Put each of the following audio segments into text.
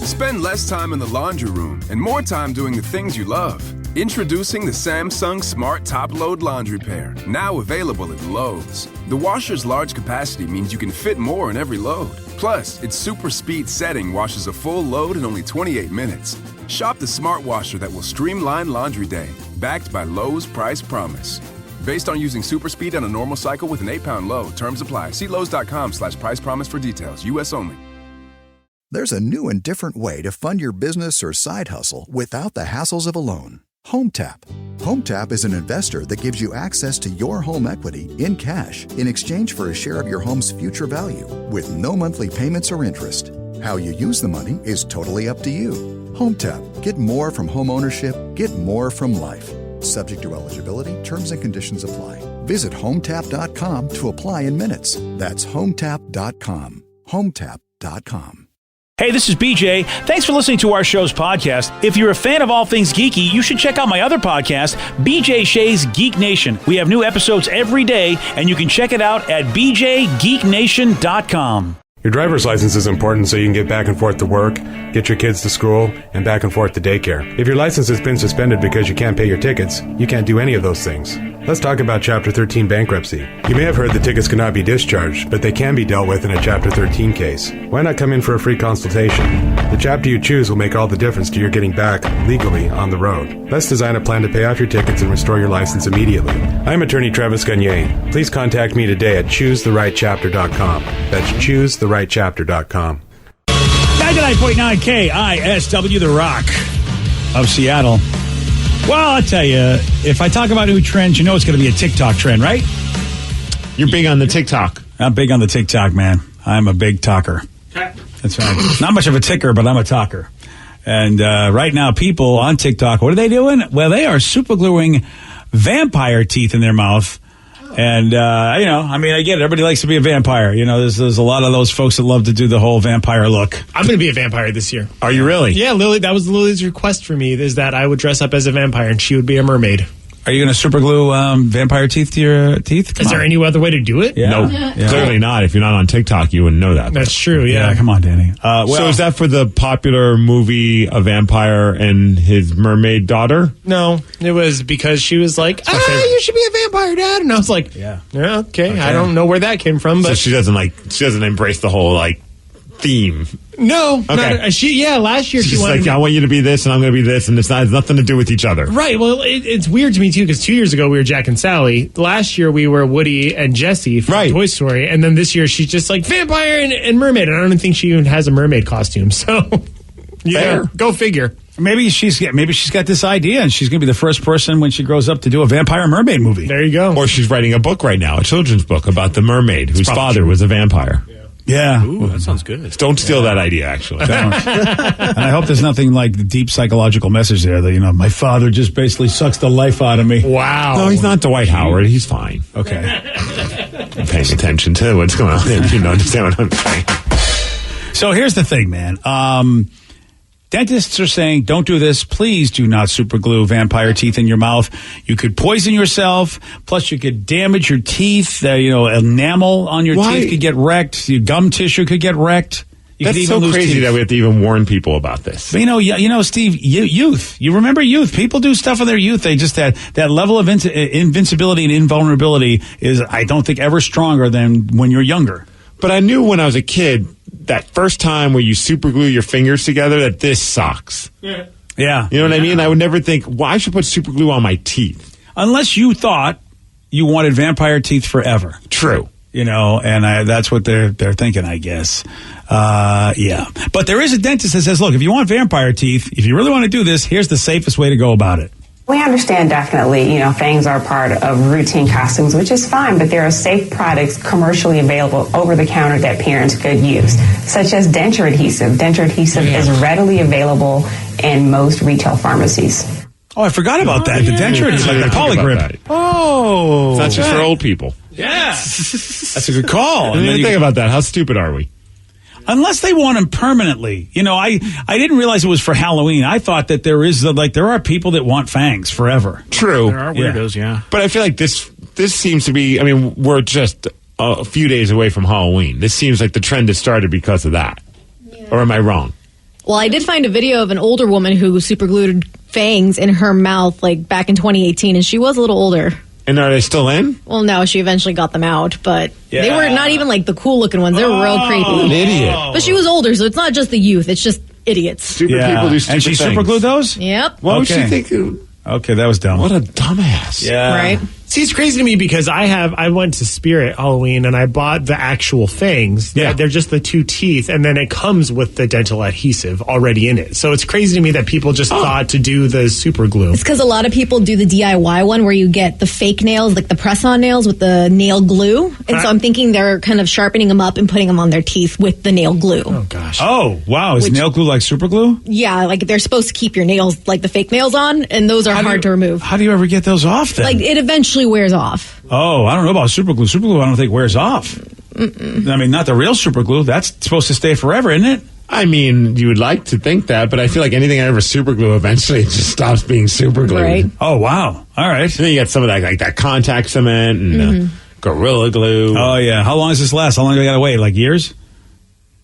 Spend less time in the laundry room and more time doing the things you love. Introducing the Samsung Smart Top Load Laundry Pair, now available at Lowe's. The washer's large capacity means you can fit more in every load. Plus, its super speed setting washes a full load in only 28 minutes. Shop the smart washer that will streamline laundry day, backed by Lowe's Price Promise. Based on using super speed on a normal cycle with an 8-pound load. Terms apply. See Lowe's.com/price promise for details. U.S. only. There's a new and different way to fund your business or side hustle without the hassles of a loan. HomeTap. HomeTap is an investor that gives you access to your home equity in cash in exchange for a share of your home's future value with no monthly payments or interest. How you use the money is totally up to you. HomeTap. Get more from home ownership. Get more from life. Subject to eligibility, terms and conditions apply. Visit HomeTap.com to apply in minutes. That's HomeTap.com. HomeTap.com. Hey, this is BJ. Thanks for listening to our show's podcast. If you're a fan of all things geeky, you should check out my other podcast, BJ Shea's Geek Nation. We have new episodes every day, and you can check it out at bjgeeknation.com. Your driver's license is important so you can get back and forth to work, get your kids to school, and back and forth to daycare. If your license has been suspended because you can't pay your tickets, you can't do any of those things. Let's talk about Chapter 13 bankruptcy. You may have heard that tickets cannot be discharged, but they can be dealt with in a Chapter 13 case. Why not come in for a free consultation? The chapter you choose will make all the difference to your getting back legally on the road. Let's design a plan to pay off your tickets and restore your license immediately. I'm attorney Travis Gagne. Please contact me today at choosetherightchapter.com. That's choosetherightchapter.com. 99.9 KISW, The Rock of Seattle. Well, I'll tell you, if I talk about new trends, you know it's going to be a TikTok trend, right? You're big on the TikTok. I'm big on the TikTok, man. I'm a big talker. Okay. That's right. Not much of a ticker, but I'm a talker. And right now, people on TikTok, what are they doing? Well, they are super gluing vampire teeth in their mouth. And, I get it. Everybody likes to be a vampire. You know, there's a lot of those folks that love to do the whole vampire look. I'm going to be a vampire this year. Are you really? Yeah, Lily. That was Lily's request for me, is that I would dress up as a vampire and she would be a mermaid. Are you going to super glue vampire teeth to your teeth? Is there any other way to do it? Yeah. No, clearly not. If you're not on TikTok, you wouldn't know that. That's true, yeah. Come on, Danny. So is that for the popular movie A Vampire and His Mermaid Daughter? No, it was because she was like, you should be a vampire, Dad. And I was like, yeah, okay. I don't know where that came from. But So she doesn't embrace the whole, theme. No. Okay. Last year she She's wanted like, I want you to be this and I'm going to be this, and it has nothing to do with each other. Right. Well, it's weird to me, too, because 2 years ago we were Jack and Sally. Last year we were Woody and Jessie from Toy Story. And then this year she's just like vampire and mermaid. And I don't even think she even has a mermaid costume. So, Fair. Go figure. Maybe she's got this idea and she's going to be the first person when she grows up to do a vampire mermaid movie. There you go. Or she's writing a book right now, a children's book about the mermaid whose father was a vampire. Yeah. Ooh, that sounds good. Don't steal that idea, actually. Don't. And I hope there's nothing like the deep psychological message there that, my father just basically sucks the life out of me. Wow. No, he's not Dwight Howard. He's fine. Okay. I'm paying attention to what's going on there. You understand what I'm saying. So here's the thing, man. Dentists are saying, don't do this. Please do not super glue vampire teeth in your mouth. You could poison yourself. Plus, you could damage your teeth. Enamel on your teeth could get wrecked. Your gum tissue could get wrecked. That's so crazy that we have to even warn people about this. But Steve, youth. You remember youth. People do stuff in their youth. They just that level of invincibility and invulnerability is, I don't think, ever stronger than when you're younger. But I knew when I was a kid, that first time where you super glue your fingers together, that this sucks. Yeah. You know what I mean? I would never think, I should put super glue on my teeth. Unless you thought you wanted vampire teeth forever. True. And that's what they're thinking, I guess. Yeah. But there is a dentist that says, look, if you want vampire teeth, if you really want to do this, here's the safest way to go about it. We understand definitely, fangs are part of routine costumes, which is fine, but there are safe products commercially available over the counter that parents could use, such as denture adhesive. Denture adhesive is readily available in most retail pharmacies. Oh, I forgot about that. The denture adhesive, like the polygrip. Oh. It's not just for old people. Yeah. That's a good call. I didn't even think about that. How stupid are we? Unless they want them permanently. I didn't realize it was for Halloween. I thought that there are people that want fangs forever. True. There are weirdos, yeah. But I feel like this seems to be, we're just a few days away from Halloween. This seems like the trend has started because of that. Yeah. Or am I wrong? Well, I did find a video of an older woman who super glued fangs in her mouth like back in 2018, and she was a little older. And are they still in? Well, no, she eventually got them out, but they were not even like the cool looking ones. They were real creepy. An idiot. But she was older, so it's not just the youth, it's just idiots. Stupid people do stupid And she things. super glued those? Yep. Why would she think... Okay, that was dumb. What a dumbass. Yeah. Right? See, it's crazy to me because I went to Spirit Halloween and I bought the actual fangs. Yeah. They're just the 2 teeth, and then it comes with the dental adhesive already in it. So it's crazy to me that people just thought to do the super glue. It's because a lot of people do the DIY one where you get the fake nails, like the press-on nails with the nail glue. And so I'm thinking they're kind of sharpening them up and putting them on their teeth with the nail glue. Oh, gosh. Oh, wow. Is nail glue like super glue? Yeah, like they're supposed to keep your nails, like the fake nails on, and those are hard to remove. How do you ever get those off then? Like it eventually wears off. Oh, I don't know about super glue. Super glue I don't think wears off. I mean, not the real super glue. That's supposed to stay forever, isn't it? I mean, you would like to think that, but I feel like anything I ever super glue, eventually it just stops being super glue. Right. Oh, wow. All right. And then you got some of that, like that contact cement and Gorilla Glue. Oh, yeah. How long does this last? How long do I got to wait? Like years?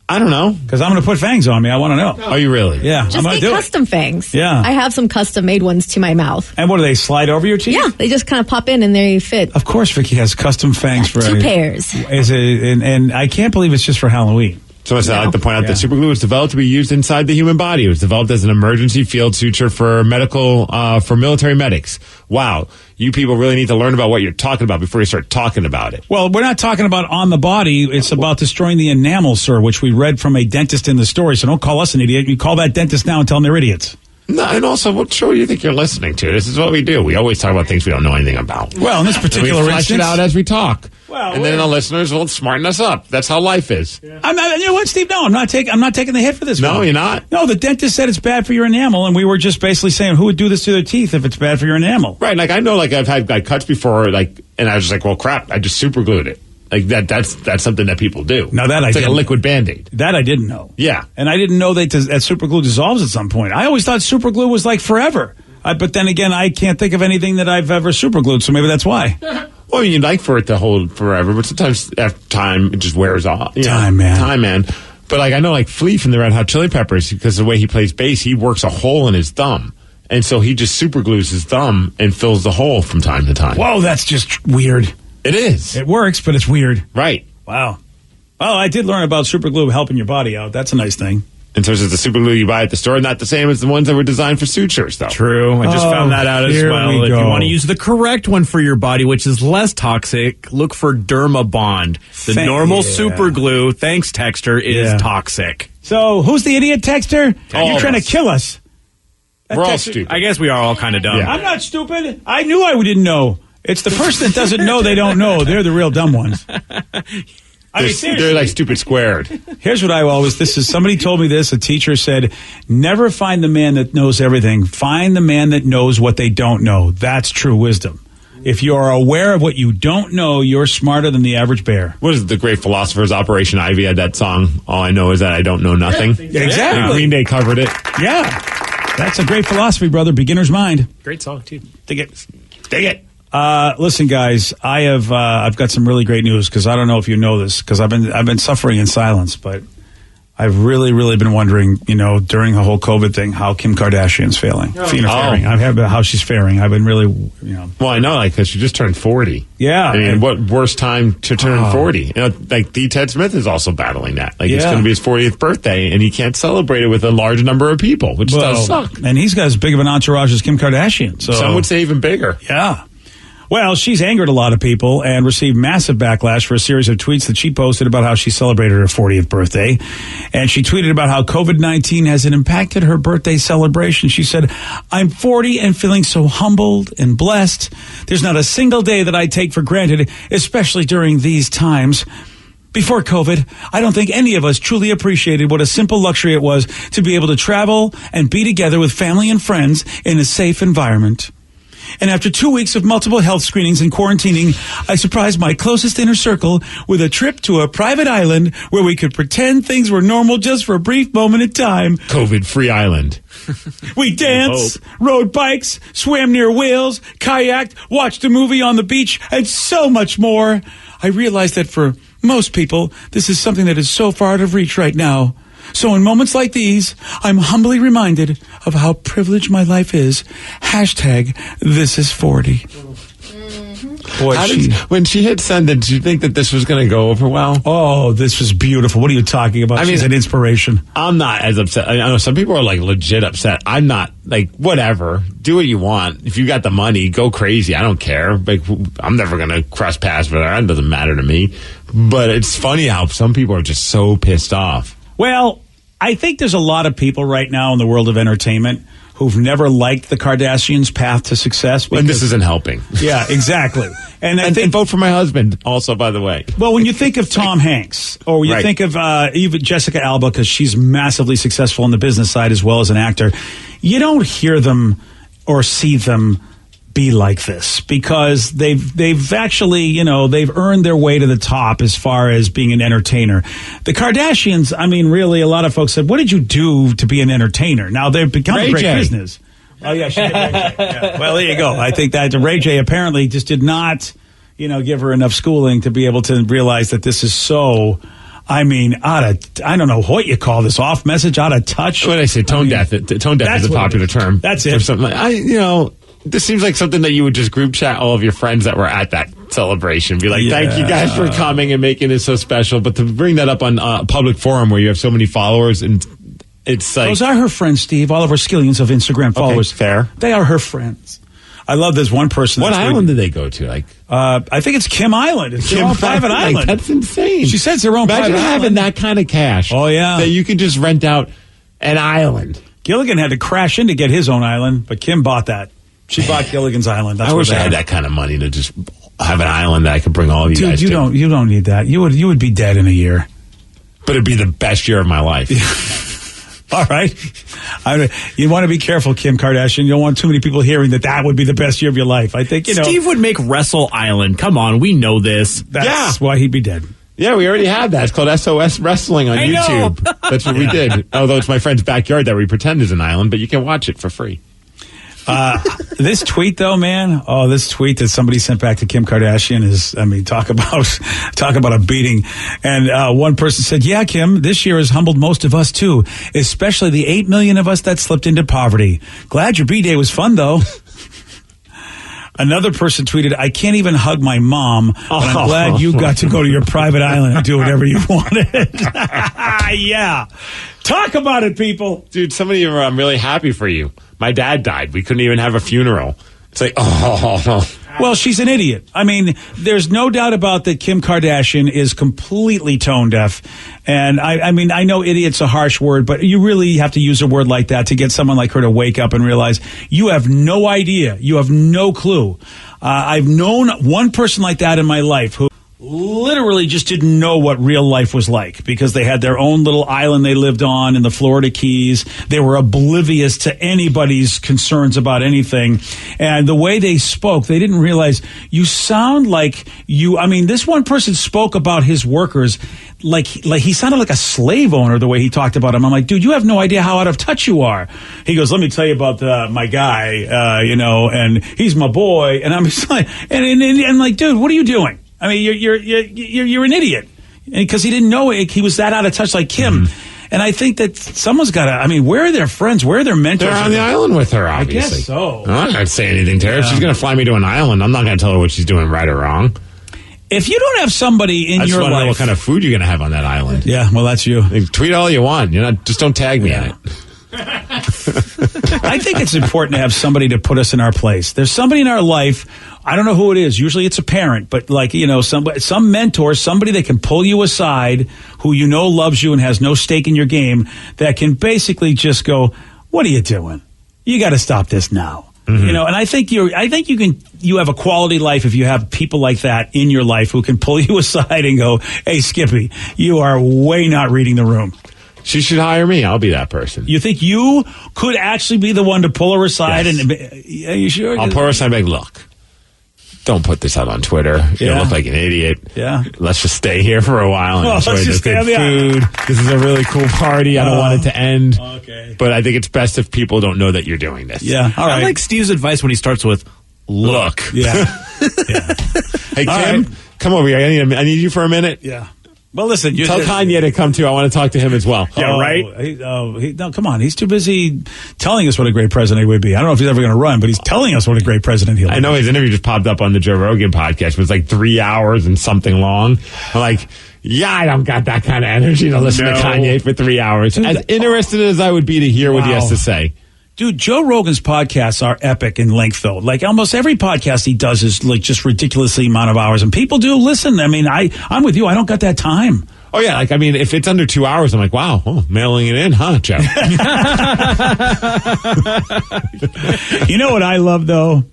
I don't know. Because I'm going to put fangs on me. I want to know. Are you really? Yeah, I'm Just going to get do custom fangs. Yeah. I have some custom made ones to my mouth. And what do they slide over your teeth? Yeah, they just kind of pop in and they fit. Of course, Vicky has custom fangs for 2 pairs. And I can't believe it's just for Halloween. So I like to point out that super glue was developed to be used inside the human body. It was developed as an emergency field suture for for military medics. Wow. You people really need to learn about what you're talking about before you start talking about it. Well, we're not talking about on the body. It's about destroying the enamel, sir, which we read from a dentist in the story. So don't call us an idiot. You call that dentist now and tell them they're idiots. No, and also, what show do you think you're listening to? This is what we do. We always talk about things we don't know anything about. Well, in this particular we flesh instance, it out as we talk. Well, and then the listeners will smarten us up. That's how life is. Yeah. I'm not. You know what, Steve? No, I'm not taking the hit for this. No, one. you're not. No, the dentist said it's bad for your enamel, and we were just basically saying who would do this to their teeth if it's bad for your enamel. Right. Like I know, like I've had like cuts before, like, and I was just like, well, crap, I just super glued it. Like that's something that people do. Now that it's like a liquid Band-Aid. That I didn't know. Yeah. And I didn't know that super glue dissolves at some point. I always thought super glue was like forever. But then again, I can't think of anything that I've ever super glued, so maybe that's why. Well, you'd like for it to hold forever, but sometimes after time, it just wears off. Time, man. But like I know, like Flea from the Red Hot Chili Peppers, because the way he plays bass, he works a hole in his thumb. And so he just super glues his thumb and fills the hole from time to time. Whoa, that's just weird. It is. It works, but it's weird. Right. Wow. Oh, I did learn about super glue helping your body out. That's a nice thing. In terms of the super glue you buy at the store, not the same as the ones that were designed for sutures, though. True. I just found that out as well. If you want to use the correct one for your body, which is less toxic, look for Dermabond. The normal super glue, thanks, Texter, is toxic. So, who's the idiot, Texter? You're trying to kill us. We're all stupid. I guess we are all kind of dumb. Yeah. I'm not stupid. I knew I didn't know. It's the person that doesn't know they don't know. They're the real dumb ones. I mean, they're like stupid squared. Here's what I always, somebody told me this, a teacher said, never find the man that knows everything. Find the man that knows what they don't know. That's true wisdom. If you are aware of what you don't know, you're smarter than the average bear. What is the great philosophers? Operation Ivy had that song, All I Know Is That I Don't Know Nothing. Yeah, exactly. And Green Day covered it. Yeah. That's a great philosophy, brother. Beginner's mind. Great song, too. Dig it. Listen, guys, I've got some really great news because I don't know if you know this because I've been suffering in silence, but I've really been wondering, during the whole COVID thing, how Kim Kardashian's faring. How she's faring. I've been really, Well, I know, because she just turned 40. Yeah. I mean, what worse time to turn 40? Like D. Ted Smith is also battling that. Like, it's going to be his 40th birthday, and he can't celebrate it with a large number of people, which does suck. And he's got as big of an entourage as Kim Kardashian. So some would say even bigger. Yeah. Well, she's angered a lot of people and received massive backlash for a series of tweets that she posted about how she celebrated her 40th birthday. And she tweeted about how COVID-19 has impacted her birthday celebration. She said, I'm 40 and feeling so humbled and blessed. There's not a single day that I take for granted, especially during these times. Before COVID, I don't think any of us truly appreciated what a simple luxury it was to be able to travel and be together with family and friends in a safe environment. And after 2 weeks of multiple health screenings and quarantining, I surprised my closest inner circle with a trip to a private island where we could pretend things were normal just for a brief moment in time. COVID-free island. We danced, rode bikes, swam near whales, kayaked, watched a movie on the beach, and so much more. I realized that for most people, this is something that is so far out of reach right now. So in moments like these, I'm humbly reminded of how privileged my life is. Hashtag this is 40. Boy, when she hit send, did you think that this was going to go over well? Oh, this was beautiful. What are you talking about? She's an inspiration. I'm not as upset. I know some people are like legit upset. I'm not. Like, whatever. Do what you want. If you got the money, go crazy. I don't care. Like, I'm never going to cross paths with her. It doesn't matter to me. But it's funny how some people are just so pissed off. Well, I think there's a lot of people right now in the world of entertainment who've never liked the Kardashians' path to success. And this isn't helping. Yeah, exactly. And and vote for my husband also, by the way. Well, when you think of Tom Hanks, or you think of even Jessica Alba, because she's massively successful on the business side as well as an actor, you don't hear them or see them be like this, because they've actually, they've earned their way to the top as far as being an entertainer. The Kardashians, I mean, really, a lot of folks said, what did you do to be an entertainer? Now they've become a great business. Oh, yeah, she did Ray J. Yeah. Well, there you go. I think that Ray J apparently just did not, give her enough schooling to be able to realize that this is so... I mean, I don't know what you call this, off message, out of touch. When I say tone deaf, tone deaf is a popular term. That's it. Or something this seems like something that you would just group chat all of your friends that were at that celebration. Be like, thank you guys for coming and making it so special. But to bring that up on a public forum where you have so many followers, and it's like... Those are her friends, Steve. All of her skillions of Instagram followers. Okay, fair. They are her friends. I love this one person. What island did they go to? Like, I think it's Kim Island. It's their own private island. That's insane. She says their own private island. Imagine having that kind of cash. Oh, yeah. That you can just rent out an island. Gilligan had to crash in to get his own island, but Kim bought that. She bought Gilligan's island. That's I wish I had that kind of money to just have an island that I could bring all of you guys to. You don't need that. You would be dead in a year. But it'd be the best year of my life. All right. You want to be careful, Kim Kardashian. You don't want too many people hearing that would be the best year of your life. I think, Steve would make Wrestle Island. Come on, we know this. That's why he'd be dead. Yeah, we already have that. It's called SOS Wrestling on YouTube. That's what we did. Although it's my friend's backyard that we pretend is an island, but you can watch it for free. This tweet, though, man. Oh, this tweet that somebody sent back to Kim Kardashian is, talk about a beating. And one person said, yeah, Kim, this year has humbled most of us, too, especially the 8 million of us that slipped into poverty. Glad your B-Day was fun, though. Another person tweeted, I can't even hug my mom, but I'm glad you got to go to your private island and do whatever you wanted. Yeah. Talk about it, people. Dude, somebody, I'm really happy for you. My dad died. We couldn't even have a funeral. It's like, Well, she's an idiot. I mean, there's no doubt about that Kim Kardashian is completely tone deaf. And I mean, I know idiot's a harsh word, but you really have to use a word like that to get someone like her to wake up and realize you have no idea. You have no clue. I've known one person like that in my life who literally just didn't know what real life was like because they had their own little island they lived on in the Florida Keys. They were oblivious to anybody's concerns about anything. And the way they spoke, they didn't realize you sound like you. I mean, this one person spoke about his workers like he sounded like a slave owner the way he talked about him. I'm like, dude, you have no idea how out of touch you are. He goes, let me tell you about my guy, and he's my boy. And I'm just like, and like, dude, what are you doing? I mean, you're an idiot because he didn't know he was that out of touch like Kim. Mm-hmm. And I think that someone's got to. I mean, where are their friends? Where are their mentors? They're on the island with her, obviously. I guess so. I'm not going to say anything to her. She's going to fly me to an island. I'm not going to tell her what she's doing right or wrong. If you don't have somebody in your life, know what kind of food you're going to have on that island. Yeah, well, that's you. Tweet all you want. Just don't tag me in it. I think it's important to have somebody to put us in our place. There's somebody in our life. I don't know who it is. Usually it's a parent, but some mentor, somebody that can pull you aside, who loves you and has no stake in your game, that can basically just go, "What are you doing? You got to stop this now." Mm-hmm. And I think you have a quality life if you have people like that in your life who can pull you aside and go, "Hey, Skippy, you are way not reading the room." She should hire me. I'll be that person. You think you could actually be the one to pull her aside? Yes. Yeah, you sure? I'll pull her aside and be like, look, don't put this out on Twitter. You look like an idiot. Yeah. Let's just stay here for a while and enjoy the good food. This is a really cool party. I don't want it to end. Okay. But I think it's best if people don't know that you're doing this. Yeah. All right. I like Steve's advice when he starts with, look. Yeah. Hey, Kim, come over here. I need you for a minute. Yeah. Well, listen. Tell Kanye to come too. I want to talk to him as well. Yeah, right? No, come on. He's too busy telling us what a great president he would be. I don't know if he's ever going to run, but he's telling us what a great president he'll be. I know his interview just popped up on the Joe Rogan podcast. It was like 3 hours and something long. I'm like, yeah, I don't got that kind of energy to listen to Kanye for 3 hours. Dude, as interested as I would be to hear what he has to say. Dude, Joe Rogan's podcasts are epic in length, though. Like, almost every podcast he does is, like, just ridiculously amount of hours. And people do listen. I mean, I'm with you. I don't got that time. Oh, yeah. Like, I mean, if it's under 2 hours, I'm like, wow, mailing it in, huh, Joe? You know what I love, though?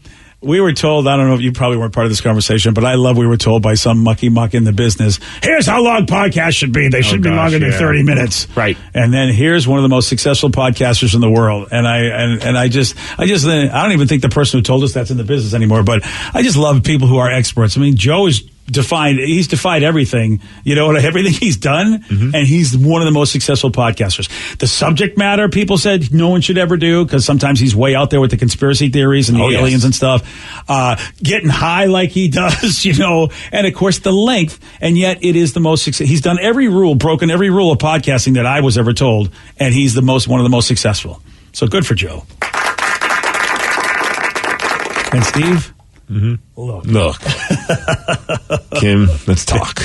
We were told, I don't know if you probably weren't part of this conversation, but we were told by some mucky muck in the business, here's how long podcasts should be. They should be longer than 30 minutes. Right. And then here's one of the most successful podcasters in the world. And I don't even think the person who told us that's in the business anymore, but I just love people who are experts. I mean, Joe is he's defied everything, everything he's done, and he's one of the most successful podcasters. The subject matter, people said no one should ever do, because sometimes he's way out there with the conspiracy theories and the aliens and stuff. Getting high like he does, and of course the length, and yet it is the most successful. He's done broken every rule of podcasting that I was ever told, and he's one of the most successful. So good for Joe. And Steve? Look. Kim, let's talk.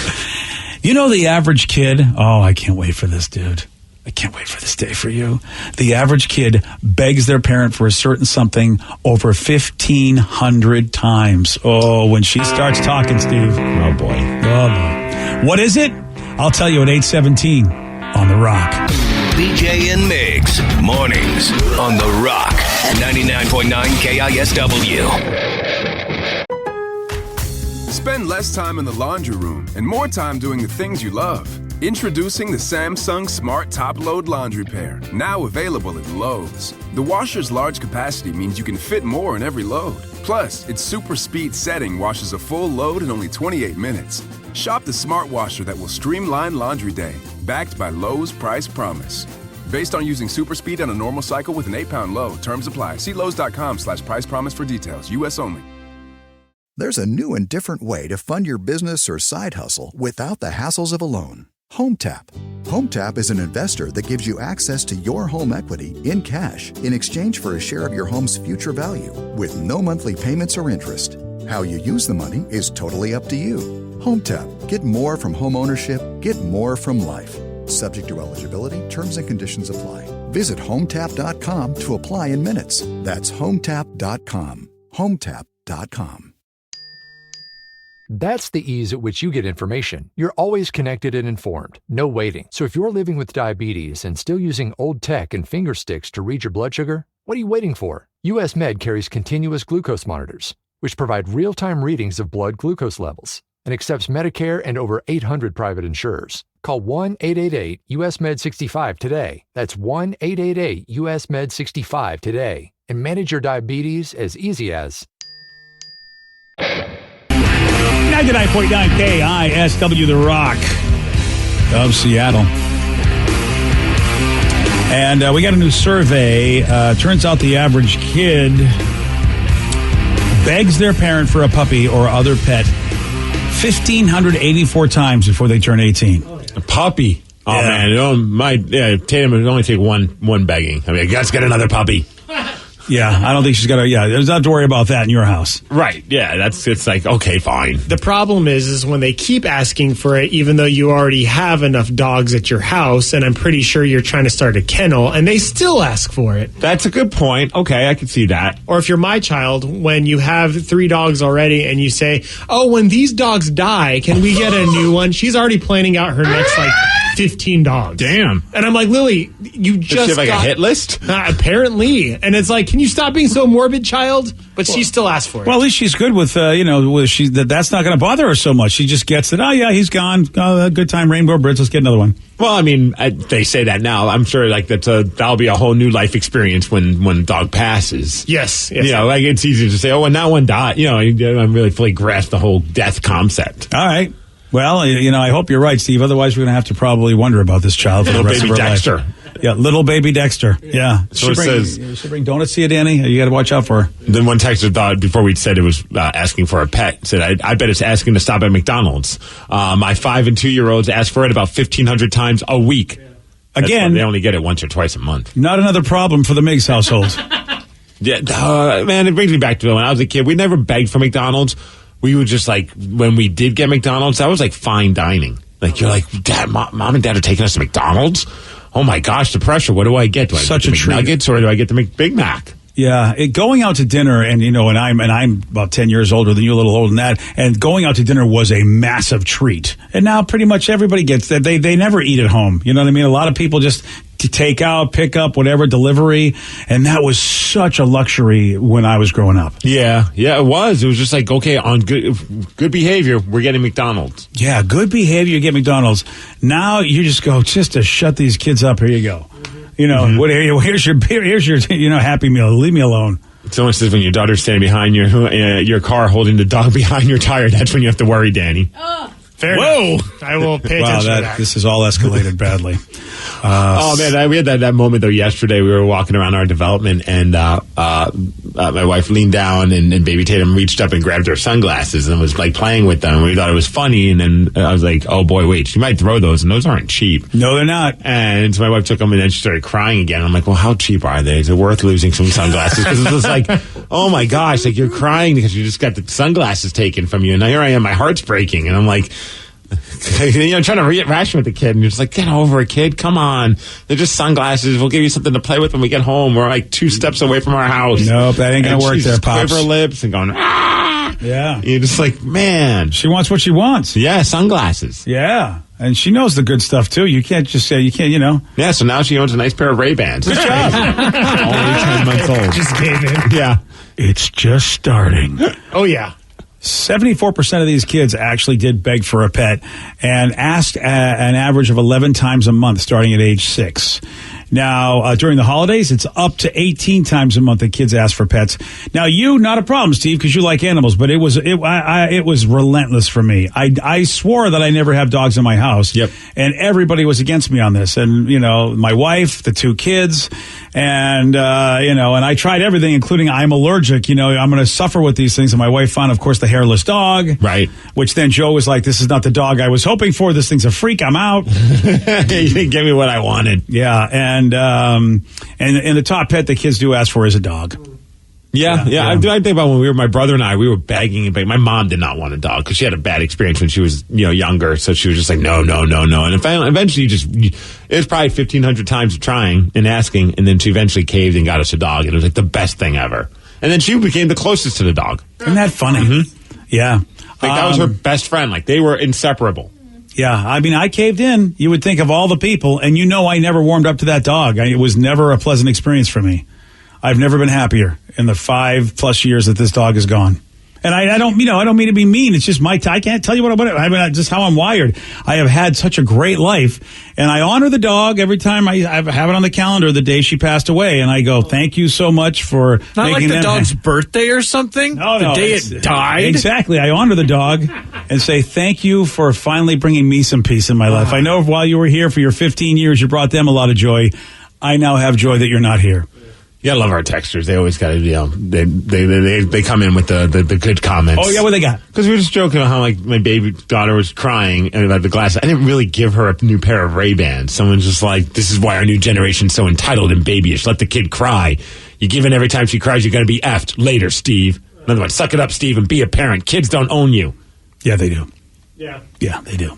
The average kid, I can't wait for this, dude. I can't wait for this day for you. The average kid begs their parent for a certain something over 1,500 times. Oh, when she starts talking, Steve. Oh, boy. What is it? I'll tell you at 8:17 on The Rock. BJ and Migs, mornings on The Rock, 99.9 KISW. Spend less time in the laundry room and more time doing the things you love. Introducing the Samsung Smart Top Load Laundry Pair, now available at Lowe's. The washer's large capacity means you can fit more in every load. Plus, its super speed setting washes a full load in only 28 minutes. Shop the smart washer that will streamline laundry day, backed by Lowe's Price Promise. Based on using super speed on a normal cycle with an 8-pound load. Terms apply. See Lowe's.com/price promise for details. U.S. only. There's a new and different way to fund your business or side hustle without the hassles of a loan. HomeTap. HomeTap is an investor that gives you access to your home equity in cash in exchange for a share of your home's future value with no monthly payments or interest. How you use the money is totally up to you. HomeTap. Get more from home ownership. Get more from life. Subject to eligibility, terms and conditions apply. Visit HomeTap.com to apply in minutes. That's HomeTap.com. HomeTap.com. That's the ease at which you get information. You're always connected and informed. No waiting. So if you're living with diabetes and still using old tech and finger sticks to read your blood sugar, what are you waiting for? US Med carries continuous glucose monitors, which provide real-time readings of blood glucose levels and accepts Medicare and over 800 private insurers. Call 1-888-US-MED65 today. That's 1-888-US-MED65 today. And manage your diabetes as easy as 99.9 KISW, The Rock of Seattle. And we got a new survey. Turns out the average kid begs their parent for a puppy or other pet 1,584 times before they turn 18. A puppy? Oh, yeah. Man. Tatum would only take one begging. I mean, let's get another puppy. Yeah, I don't think she's got to. Yeah, there's not to worry about that in your house. Right. Yeah, it's like, okay, fine. The problem is when they keep asking for it, even though you already have enough dogs at your house, and I'm pretty sure you're trying to start a kennel, and they still ask for it. That's a good point. Okay, I can see that. Or if you're my child, when you have 3 dogs already, and you say, "Oh, when these dogs die, can we get a new one?" She's already planning out her next 15 dogs. Damn. And I'm like, Lily, you just Does she have a hit list? Apparently. And it's like, can you stop being so morbid, child? But she still asks for it. Well, at least she's good with, that's not going to bother her so much. She just gets it. Oh, yeah, he's gone. Good time, Rainbow Bridge. Let's get another one. Well, I mean, they say that now. I'm sure that'll be a whole new life experience when the dog passes. Yes. It's easy to say, when that one died. I'm really fully grasp the whole death concept. All right. Well, I hope you're right, Steve. Otherwise, we're going to have to probably wonder about this child for the rest of her Dexter. life. Yeah, little baby Dexter. Yeah. So it says, you should bring donuts to you, Danny. You got to watch out for her. Then one texter thought, before we said it was asking for a pet, said, I bet it's asking to stop at McDonald's. My 5 and 2-year-olds ask for it about 1,500 times a week. Again, they only get it once or twice a month. Not another problem for the Miggs household. Yeah, man, it brings me back to when I was a kid. We never begged for McDonald's. We would just when we did get McDonald's, that was like fine dining. Like, you're like, Dad, Mom and Dad are taking us to McDonald's? Oh my gosh, the pressure. What do I get? Do I get the McNuggets or do I get the Big Mac? Yeah, going out to dinner, and I'm about 10 years older than you, a little older than that, and going out to dinner was a massive treat. And now pretty much everybody gets that. They never eat at home. You know what I mean? A lot of people just take out, pick up, whatever, delivery, and that was such a luxury when I was growing up. Yeah, it was. It was just like, okay, on good behavior, we're getting McDonald's. Yeah, good behavior, you get McDonald's. Now you just go, just to shut these kids up, here you go. You know, here's your Happy Meal. Leave me alone. Someone says when your daughter's standing behind your car holding the dog behind your tire, that's when you have to worry, Danny. Fair enough. I will pay attention to that. This has all escalated badly. Oh, man, we had that moment, though, yesterday. We were walking around our development, and my wife leaned down, and baby Tatum reached up and grabbed her sunglasses and was, like, playing with them. We thought it was funny, and then I was like, oh, boy, wait, she might throw those, and those aren't cheap. No, they're not. And so my wife took them, and then she started crying again. I'm like, well, how cheap are they? Is it worth losing some sunglasses? Because it was like, oh, my gosh, like, you're crying because you just got the sunglasses taken from you, and now here I am, my heart's breaking, and I'm like... trying to ration with the kid, and you're just like, get over it, kid. Come on. They're just sunglasses. We'll give you something to play with when we get home. We're like 2 steps away from our house. Nope, that ain't going to work there, Pops. Quiver lips and going, ah! Yeah. You're just like, man. She wants what she wants. Yeah, sunglasses. Yeah. And she knows the good stuff, too. You can't just say, Yeah, so now she owns a nice pair of Ray-Bans. Good job. Only 10 months old. Just gave in. Yeah. It's just starting. Oh, yeah. 74% of these kids actually did beg for a pet and asked an average of 11 times a month starting at age 6. Now, during the holidays, it's up to 18 times a month that kids ask for pets. Now, not a problem, Steve, because you like animals, but it was relentless for me. I swore that I never have dogs in my house. Yep. And everybody was against me on this. And, my wife, the 2 kids, and I tried everything, including I'm allergic. I'm going to suffer with these things. And my wife found, of course, the hairless dog. Right. Which then Joe was like, this is not the dog I was hoping for. This thing's a freak. I'm out. You didn't give me what I wanted. Yeah. And the top pet the kids do ask for is a dog. Yeah. I think about when my brother and I, we were begging and begging. My mom did not want a dog because she had a bad experience when she was, younger. So she was just like, no. And eventually it was probably 1,500 times of trying and asking. And then she eventually caved and got us a dog. And it was like the best thing ever. And then she became the closest to the dog. Isn't that funny? Mm-hmm. Yeah. Like that was her best friend. Like they were inseparable. Yeah, I mean, I caved in. You would think of all the people, and I never warmed up to that dog. It was never a pleasant experience for me. I've never been happier in the 5+ years that this dog is gone. And I don't mean to be mean. It's just I can't tell you just how I'm wired. I have had such a great life, and I honor the dog every time I have it on the calendar the day she passed away, and I go, thank you so much for not like the dog's birthday or something. No, the day it died. Exactly. I honor the dog and say thank you for finally bringing me some peace in my life. I know while you were here for your 15 years, you brought them a lot of joy. I now have joy that you're not here. You gotta love our texters. They always gotta, they come in with the good comments. Oh yeah, what they got? Because we were just joking about how like my baby daughter was crying about the glasses. I didn't really give her a new pair of Ray-Bans. Someone's just like, this is why our new generation's so entitled and babyish. Let the kid cry. You give in every time she cries, you're gonna be effed later, Steve. In other words, suck it up, Steve, and be a parent. Kids don't own you. Yeah, they do. Yeah, they do.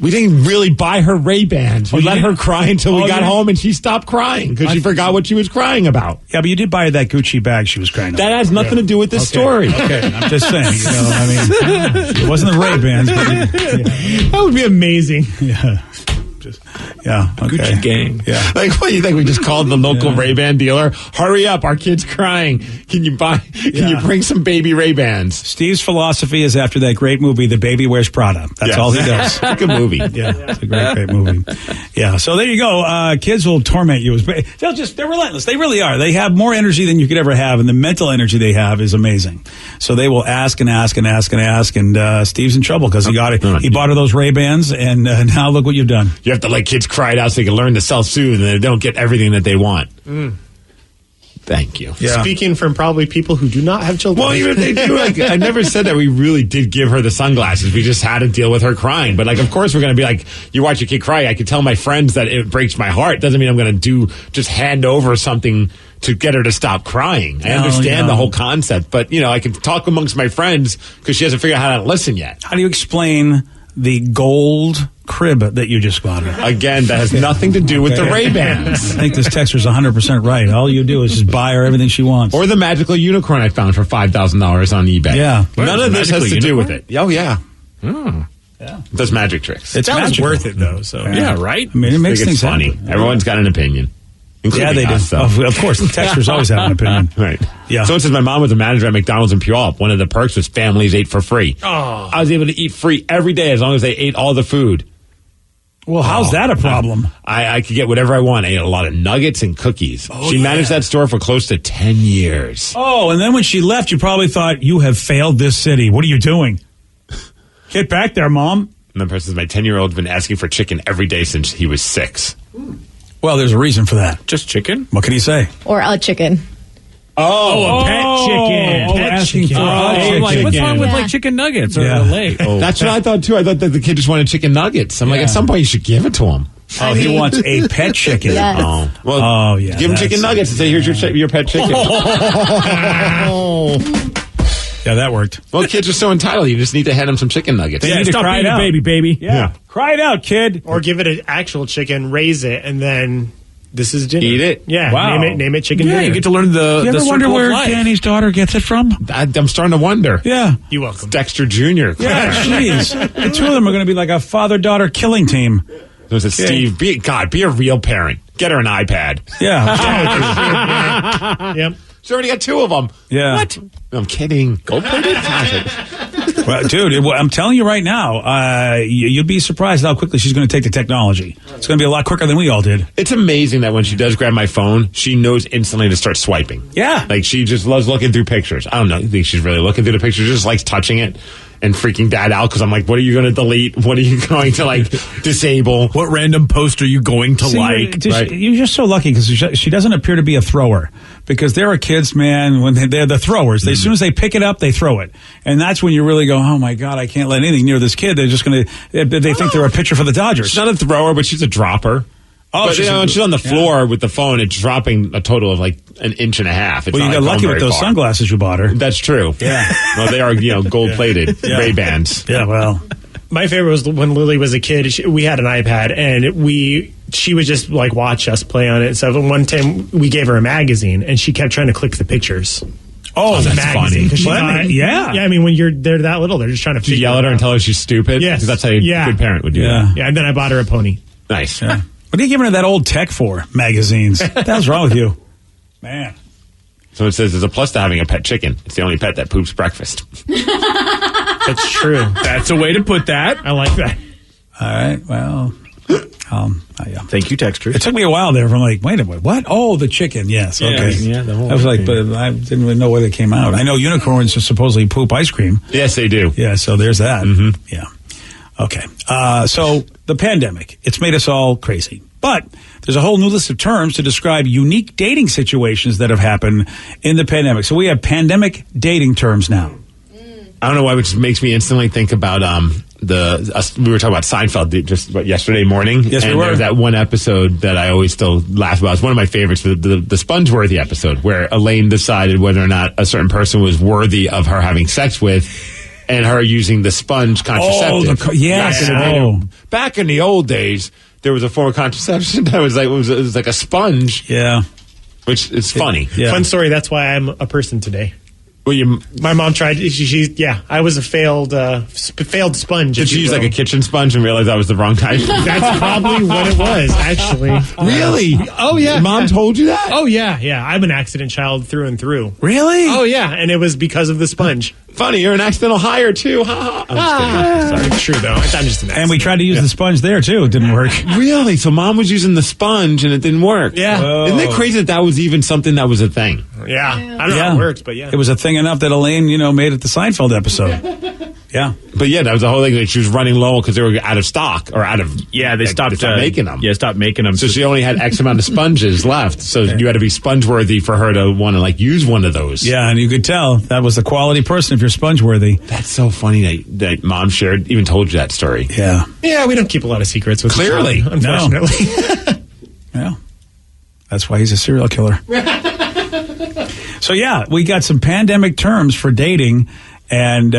We didn't really buy her Ray-Bans. We let her cry until we got home, and she stopped crying because she forgot what she was crying about. Yeah, but you did buy her that Gucci bag she was crying about. That has nothing to do with this story. Okay, I'm just saying. It wasn't the Ray-Bans. But that would be amazing. Yeah. Okay. Gucci gang. Yeah. Like, what do you think? We just called the local Ray-Ban dealer. Hurry up, our kid's crying. Can you bring some baby Ray-Bans? Steve's philosophy is after that great movie, The Baby Wears Prada. That's all he does. Good movie. Yeah, it's a great movie. Yeah, so there you go. Kids will torment you. They're relentless. They really are. They have more energy than you could ever have, and the mental energy they have is amazing. So they will ask and ask and ask and ask, and Steve's in trouble because he bought her those Ray-Bans, and now look what you've done. You have have to let kids cry it out so they can learn to self-soothe and they don't get everything that they want. Thank you. Yeah. Speaking from probably people who do not have children. Well, even if they do, I never said that we really did give her the sunglasses. We just had to deal with her crying. But, of course we're going to be like, you watch your kid cry. I can tell my friends that it breaks my heart. Doesn't mean I'm going to just hand over something to get her to stop crying. I understand the whole concept. But, I can talk amongst my friends because she hasn't figured out how to listen yet. How do you explain the gold crib that you just got her? Again, that has nothing to do with the Ray-Bans. I think this texter's 100% right. All you do is just buy her everything she wants. Or the magical unicorn I found for $5,000 on eBay. Yeah. None of this has to do with it. Oh, yeah. Yeah. It does magic tricks. That was worth it, though. So Yeah, right? I mean, it makes things funny. happen. Everyone's got an opinion. Yeah, they do. Us, Of course, the texters always have an opinion. Right. Yeah. So it says my mom was a manager at McDonald's in Puyallup. One of the perks was families ate for free. Oh. I was able to eat free every day as long as they ate all the food. Well, how's that a problem? I could get whatever I want. I ate a lot of nuggets and cookies. She managed that store for close to 10 years. Oh, and then when she left, you probably thought, you have failed this city. What are you doing? Get back there, Mom. And the person says, my 10-year-old's been asking for chicken every day since he was 6. Well, there's a reason for that. Just chicken? What can he say? Or a chicken. Oh, a pet chicken. Oh, asking for a chicken. Like, what's wrong with chicken nuggets or a leg? That's what I thought too. I thought that the kid just wanted chicken nuggets. I'm like, at some point you should give it to him. Oh, he wants a pet chicken. Yes. Oh, well, yeah. give him chicken nuggets and say, here's your pet chicken. Yeah, that worked. Well, kids are so entitled. You just need to hand them some chicken nuggets. They need to Stop cry being it a out. baby. Yeah. Cry it out, kid. Or give it an actual chicken, raise it, and then this is dinner. Eat it? Yeah. Wow. Name it chicken Yeah, dinner. you get to learn the You ever wonder circle where of life. Danny's daughter gets it from? I'm starting to wonder. Yeah. You're welcome. Dexter Jr. Yeah, jeez. The two of them are going to be like a father-daughter killing team. There's a Steve. Be a real parent. Get her an iPad. Yeah. Yep. She's already got 2 of them. Yeah. What? I'm kidding. Gold-plated? Well, dude, I'm telling you right now, you'd be surprised how quickly she's going to take the technology. It's going to be a lot quicker than we all did. It's amazing that when she does grab my phone, she knows instantly to start swiping. Yeah. Like, she just loves looking through pictures. I don't know. I think she's really looking through the pictures. She just likes touching it and freaking dad out because I'm like, what are you going to delete? What are you going to, disable? What random post are you going to like? You're just so lucky because she doesn't appear to be a thrower. Because there are kids, man, when they're the throwers. As soon as they pick it up, they throw it. And that's when you really go, oh, my God, I can't let anything near this kid. They're just going to, they think they're a pitcher for the Dodgers. She's not a thrower, but she's a dropper. Oh, but she's on the floor with the phone. It's dropping a total of like an inch and a half. It's well, you got lucky with those sunglasses you bought her. That's true. Yeah. Well, they are gold-plated Ray-Bans. Yeah, well. My favorite was when Lily was a kid. We had an iPad, and she would just watch us play on it. So one time we gave her a magazine, and she kept trying to click the pictures. Oh, that's funny. Yeah. I mean, when they're that little, they're just trying to. Did you yell at her and tell her she's stupid? Yes. Because that's how a good parent would do that. Yeah, and then I bought her a pony. Nice. Yeah. What are you giving her that old tech for? Magazines. What the hell's wrong with you? Man. So it says there's a plus to having a pet chicken. It's the only pet that poops breakfast. That's true. That's a way to put that. I like that. All right. Well, yeah. Thank you, Texter. It took me a while there from wait a minute, what? Oh, the chicken. Yes. Okay. Yeah, the whole I was like, but I didn't really know where they came out. I know unicorns supposedly poop ice cream. Yes, they do. Yeah. So there's that. Mm-hmm. Yeah. Okay. So the pandemic, it's made us all crazy. But there's a whole new list of terms to describe unique dating situations that have happened in the pandemic. So we have pandemic dating terms now. I don't know why, which makes me instantly think about we were talking about Seinfeld just yesterday morning. Yes, and we were. There's that one episode that I always still laugh about. It's one of my favorites, the Spongeworthy episode, where Elaine decided whether or not a certain person was worthy of her having sex with, and her using the sponge contraceptive. Yes. Back in the old days, there was a form of contraception that was it was like a sponge. Yeah. Which is funny. Yeah. Fun story. That's why I'm a person today. Well, my mom tried. I was a failed sponge. Did she use like a kitchen sponge and realize that was the wrong type? That's probably what it was, actually. Really? Oh yeah. Your mom told you that? Oh yeah. I'm an accident child through and through. Really? Oh yeah, and it was because of the sponge. Funny, you're an accidental hire too. Sorry, it's true though. I'm just an accident. And we tried to use the sponge there too. It didn't work. Really? So mom was using the sponge and it didn't work? Yeah. Whoa. Isn't it crazy that was even something that was a thing? Yeah. I don't know how it works, but yeah. It was a thing enough that Elaine, made it the Seinfeld episode. Yeah. But yeah, that was the whole thing. Like, she was running low because they were out of stock or out of. Yeah, they stopped making them. Yeah, stopped making them. So she only had X amount of sponges left. So you had to be sponge worthy for her to want to like use one of those. Yeah, and you could tell that was the quality person if you're sponge worthy. That's so funny that Mom shared, even told you that story. Yeah. Yeah, we don't keep a lot of secrets with Clearly. each other, unfortunately. Yeah. That's why he's a serial killer. So yeah, we got some pandemic terms for dating. And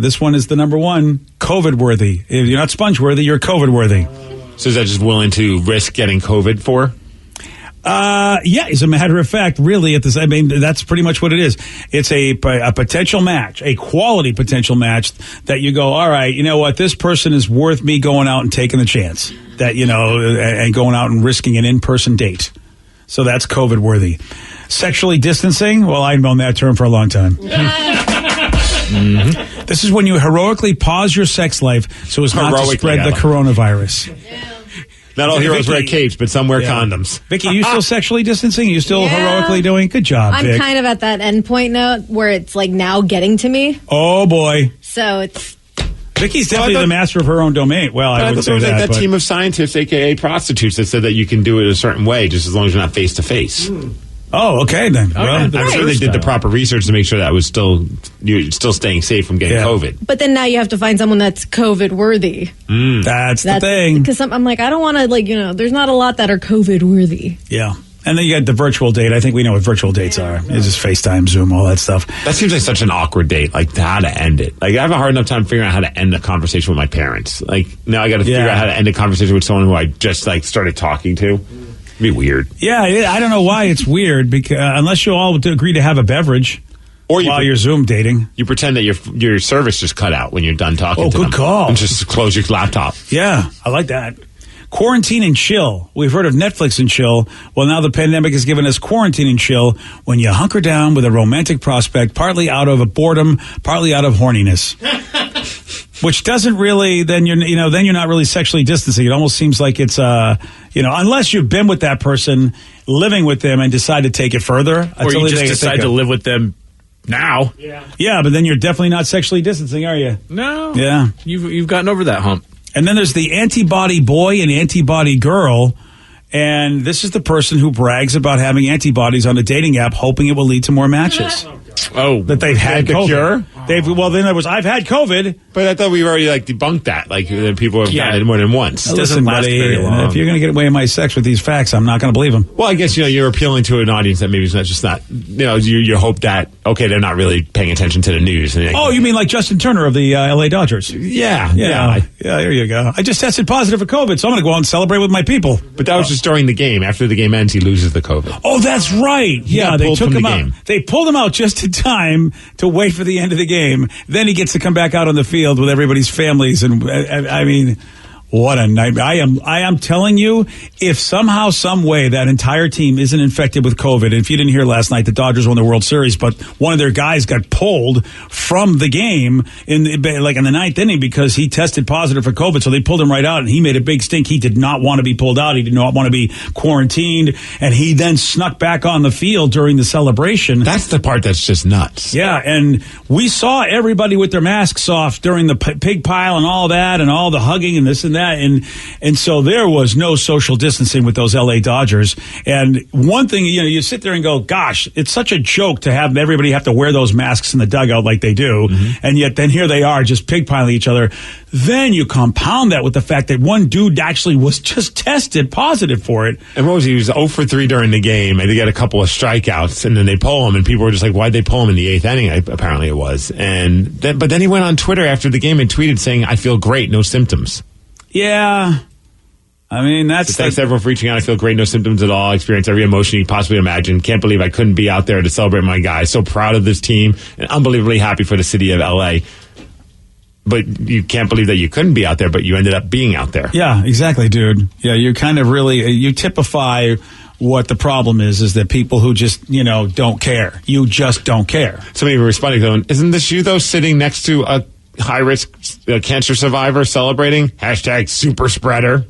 this one is the number one, COVID worthy. If you're not sponge worthy, you're COVID worthy. So is that just willing to risk getting COVID for? Yeah, as a matter of fact, really, that's pretty much what it is. It's a potential match, a quality potential match that you go, all right, you know what, this person is worth me going out and taking the chance that, and going out and risking an in-person date. So that's COVID worthy. Sexually distancing, well, I've known that term for a long time. Mm-hmm. This is when you heroically pause your sex life so as not to spread the coronavirus. Not all heroes wear capes, but some wear condoms. Vicky, are you still sexually distancing? Are you still heroically doing? Good job, I'm Vic. kind of at that end point now where it's like now getting to me. Oh, boy. So it's... Vicky's definitely the master of her own domain. Well, I would say that. Like that team of scientists, a.k.a. prostitutes, that said that you can do it a certain way just as long as you're not face-to-face. Oh, okay then. Well, I'm sure they did the proper research to make sure that was you're still staying safe from getting COVID. But then now you have to find someone that's COVID worthy. That's the thing. Because I'm like, I don't want to, there's not a lot that are COVID worthy. Yeah. And then you got the virtual date. I think we know what virtual dates are. It's just FaceTime, Zoom, all that stuff. That seems like such an awkward date, like how to end it. Like I have a hard enough time figuring out how to end a conversation with my parents. Like now I got to figure out how to end a conversation with someone who I just started talking to. It'd be weird. Yeah, I don't know why it's weird because unless you all agree to have a beverage while you're Zoom dating. You pretend that your service just cut out when you're done talking to them. Oh, good call. And just close your laptop. Yeah, I like that. Quarantine and chill. We've heard of Netflix and chill. Well, now the pandemic has given us quarantine and chill when you hunker down with a romantic prospect, partly out of a boredom, partly out of horniness. Which doesn't really, then you're not really sexually distancing. It almost seems like it's, unless you've been with that person, living with them, and decide to take it further. Or you just decide to live with them now. Yeah, but then you're definitely not sexually distancing, are you? No. Yeah. You've gotten over that hump. And then there's the antibody boy and antibody girl. And this is the person who brags about having antibodies on a dating app, hoping it will lead to more matches. That they've had the COVID. Cure? I've had COVID. But I thought we already debunked that. People have gotten it more than once. Listen, buddy, if you're going to get away with my sex with these facts, I'm not going to believe them. Well, I guess, you're appealing to an audience that maybe is not just not, you hope that, okay, they're not really paying attention to the news. And you mean like Justin Turner of the LA Dodgers? Yeah, there you go. I just tested positive for COVID, so I'm going to go out and celebrate with my people. But that was just during the game. After the game ends, he loses the COVID. Oh, that's right. Yeah, they took him out. They pulled him out just in time to wait for the end of the game. Then he gets to come back out on the field with everybody's families, and I mean, what a nightmare! I am telling you, if somehow, some way, that entire team isn't infected with COVID. And if you didn't hear last night, the Dodgers won the World Series, but one of their guys got pulled from the game in the ninth inning because he tested positive for COVID. So they pulled him right out, and he made a big stink. He did not want to be pulled out. He did not want to be quarantined, and he then snuck back on the field during the celebration. That's the part that's just nuts. Yeah, and we saw everybody with their masks off during the pig pile and all that, and all the hugging and this and that. And so there was no social distancing with those LA Dodgers. And one thing, you sit there and go, gosh, it's such a joke to have everybody have to wear those masks in the dugout like they do. Mm-hmm. And yet then here they are just pigpiling each other. Then you compound that with the fact that one dude actually was just tested positive for it. And what was he was 0 for 3 during the game. And they got a couple of strikeouts, and then they pull him, and people were just like, why'd they pull him in the 8th inning? Apparently it was. But then he went on Twitter after the game and tweeted saying, I feel great, no symptoms. Yeah. I mean, thanks everyone for reaching out. I feel great, no symptoms at all. Experience every emotion you possibly imagine. Can't believe I couldn't be out there to celebrate my guys. So proud of this team and unbelievably happy for the city of LA. But you can't believe that you couldn't be out there, but you ended up being out there. Yeah, exactly, dude. Yeah, you kind of really, you typify what the problem is that people who just, don't care. You just don't care. Somebody responding going, isn't this you, though, sitting next to a high-risk cancer survivor celebrating? # super spreader.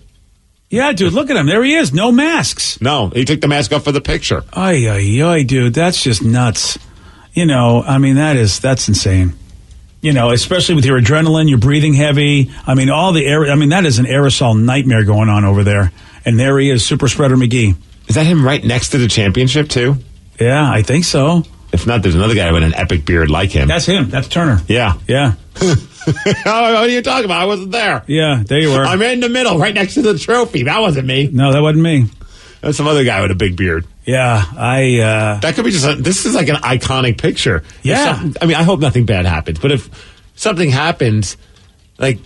Yeah, dude, look at him. There he is. No masks. No, he took the mask off for the picture. Ay, dude, that's just nuts. I mean, that's insane. especially with your adrenaline, you're breathing heavy. I mean, all the air. I mean, that is an aerosol nightmare going on over there. And there he is, Super Spreader McGee. Is that him right next to the championship, too? Yeah, I think so. If not, there's another guy with an epic beard like him. That's him. That's Turner. Yeah. Yeah. What are you talking about? I wasn't there. Yeah, there you were. I'm in the middle, right next to the trophy. That wasn't me. No, that wasn't me. That's some other guy with a big beard. Yeah, that could be this is like an iconic picture. Yeah. I hope nothing bad happens, but if something happens, like,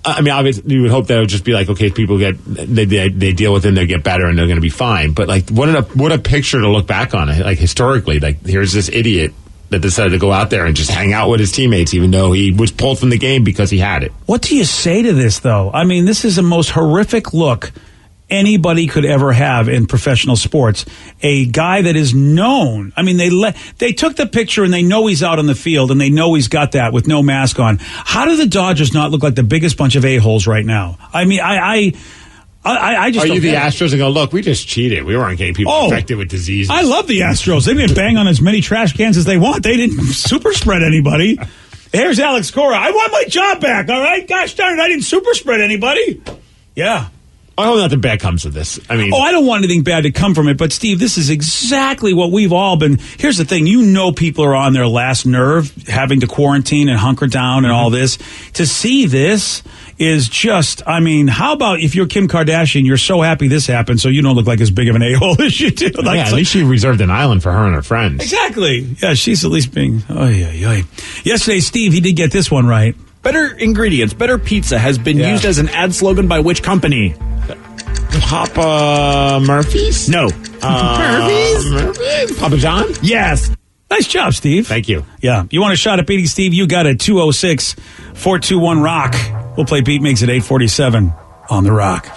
obviously you would hope that it would just be like, okay, people they deal with it and they get better and they're going to be fine. But like, what a picture to look back on. Like, historically, like, here's this idiot that decided to go out there and just hang out with his teammates, even though he was pulled from the game because he had it. What do you say to this, though? I mean, this is the most horrific look anybody could ever have in professional sports. A guy that is known. I mean, they took the picture and they know he's out on the field and they know he's got that with no mask on. How do the Dodgers not look like the biggest bunch of a-holes right now? I mean, I just. Are you the Astros and go, look, we just cheated. We weren't getting people infected with diseases. I love the Astros. They didn't bang on as many trash cans as they want. They didn't super spread anybody. Here's Alex Cora. I want my job back, all right? Gosh darn it, I didn't super spread anybody. Yeah. I hope nothing bad comes of this. I mean, I don't want anything bad to come from it, but Steve, this is exactly what we've all been. Here's the thing. People are on their last nerve, having to quarantine and hunker down and all this. To see this is just, I mean, how about if you're Kim Kardashian, you're so happy this happened so you don't look like as big of an a-hole as you do. Like, at least she reserved an island for her and her friends. Exactly. Yeah, she's at least being, Yesterday, Steve, he did get this one right. Better ingredients, better pizza has been used as an ad slogan by which company? Papa Murphy's? No. Murphy's? Papa John? Yes. Nice job, Steve. Thank you. Yeah. You want a shot at beating Steve? You got it. 206-421-ROCK. We'll play Beat Makes it 847 on The Rock.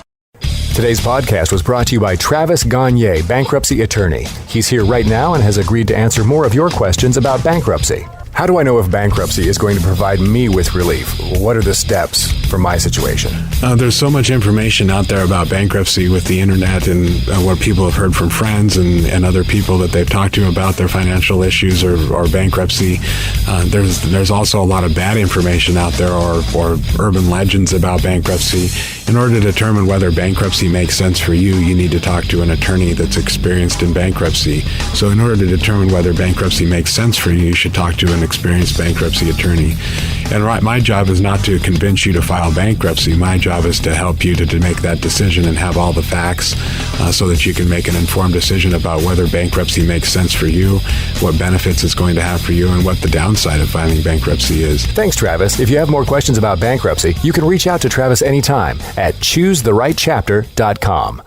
Today's podcast was brought to you by Travis Gagne, bankruptcy attorney. He's here right now and has agreed to answer more of your questions about bankruptcy. How do I know if bankruptcy is going to provide me with relief? What are the steps for my situation? There's so much information out there about bankruptcy with the internet and what people have heard from friends and other people that they've talked to about their financial issues or bankruptcy. There's also a lot of bad information out there or urban legends about bankruptcy. In order to determine whether bankruptcy makes sense for you, you need to talk to an attorney that's experienced in bankruptcy. So in order to determine whether bankruptcy makes sense for you, you should talk to an experienced bankruptcy attorney. And my job is not to convince you to file bankruptcy. My job is to help you to make that decision and have all the facts so that you can make an informed decision about whether bankruptcy makes sense for you, what benefits it's going to have for you, and what the downside of filing bankruptcy is. Thanks, Travis. If you have more questions about bankruptcy, you can reach out to Travis anytime at choosetherightchapter.com.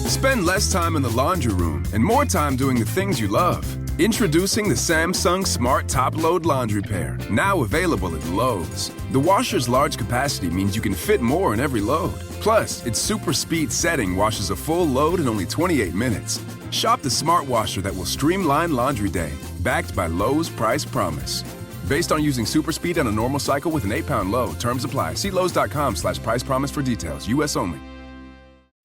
Spend less time in the laundry room and more time doing the things you love. Introducing the Samsung Smart Top Load Laundry Pair, now available at Lowe's. The washer's large capacity means you can fit more in every load. Plus, its super speed setting washes a full load in only 28 minutes. Shop the smart washer that will streamline laundry day, backed by Lowe's Price Promise. Based on using super speed on a normal cycle with an 8-pound load. Terms apply. See Lowe's.com/price promise for details. U.S. only.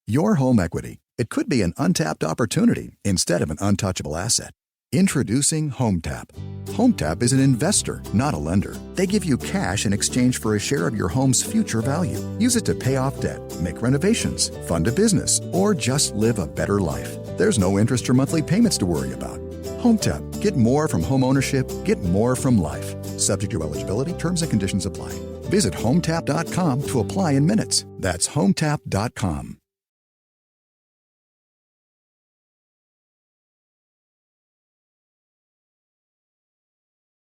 Your home equity. It could be an untapped opportunity instead of an untouchable asset. Introducing HomeTap. HomeTap is an investor, not a lender. They give you cash in exchange for a share of your home's future value. Use it to pay off debt, make renovations, fund a business, or just live a better life. There's no interest or monthly payments to worry about. HomeTap. Get more from home ownership. Get more from life. Subject to eligibility. Terms and conditions apply. Visit HomeTap.com to apply in minutes. That's HomeTap.com.